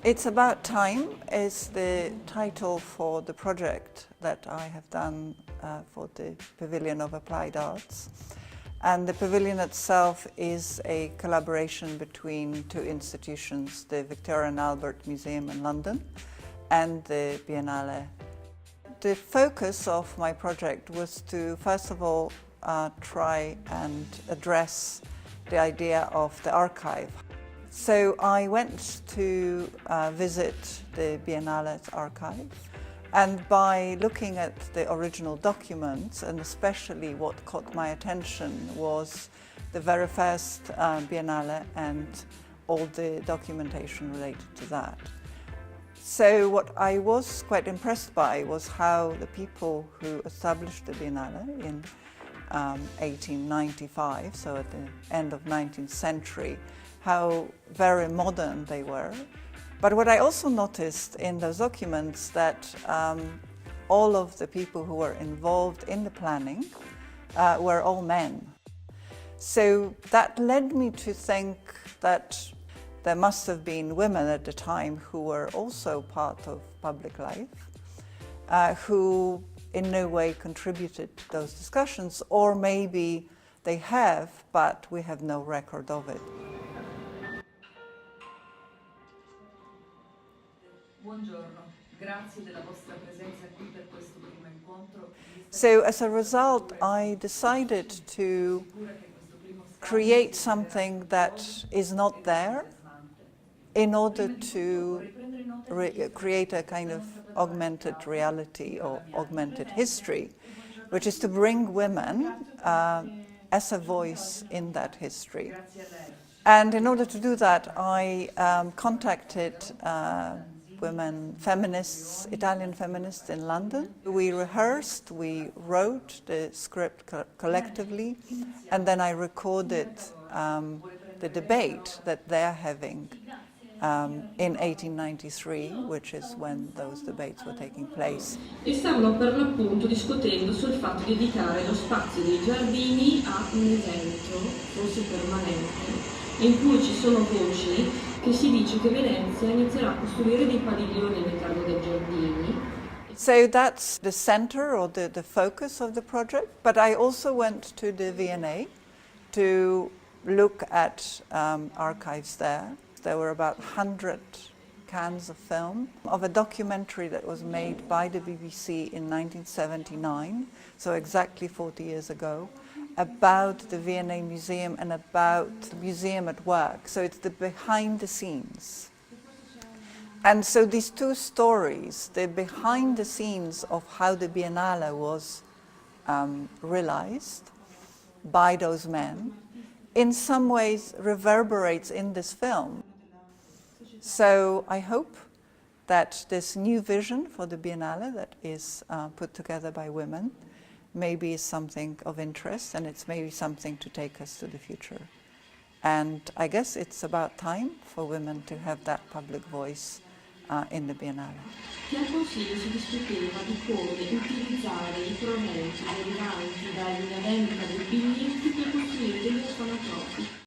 It's About Time is the title for the project that I have done for the Pavilion of Applied Arts. And the pavilion itself is a collaboration between two institutions, the Victoria and Albert Museum in London and the Biennale. The focus of my project was to, first of all, try and address the idea of the archive. So I went to visit the Biennale's archive, and by looking at the original documents, and especially what caught my attention was the very first Biennale and all the documentation related to that. So what I was quite impressed by was how the people who established the Biennale in 1895, so at the end of 19th century, how very modern they were. But what I also noticed in those documents that all of the people who were involved in the planning were all men. So that led me to think that there must have been women at the time who were also part of public life, who in no way contributed to those discussions, or maybe they have, but we have no record of it. Buongiorno, grazie della vostra presenza qui per questo primo incontro. So as a result, I decided to create something that is not there in order to create a kind of augmented reality or augmented history, which is to bring women as a voice in that history. And in order to do that, I contacted women feminists, Italian feminists in London. We rehearsed, we wrote the script collectively, and then I recorded the debate that they're having in 1893, which is when those debates were taking place. E stavano per l'appunto discutendo sul fatto di dedicare lo spazio dei giardini a un evento, forse permanente, in cui ci sono voci che si dice che Venezia inizierà a costruire dei padiglioni all'interno dei giardini. So that's the center or the focus of the project, but I also went to the V&A to look at archives there. There were about 100 cans of film of a documentary that was made by the BBC in 1979, so exactly 40 years ago, about the V&A Museum and about the museum at work. So it's the behind the scenes. And so these two stories, the behind the scenes of how the Biennale was realized by those men, in some ways reverberates in this film. So I hope that this new vision for the Biennale that is put together by women maybe is something of interest, and it's maybe something to take us to the future. And I guess it's about time for women to have that public voice in the Biennale. Che al Consiglio si discuteva di come utilizzare i proventi derivanti dalla vendita dei biglietti per costruire degli orfanotrofi.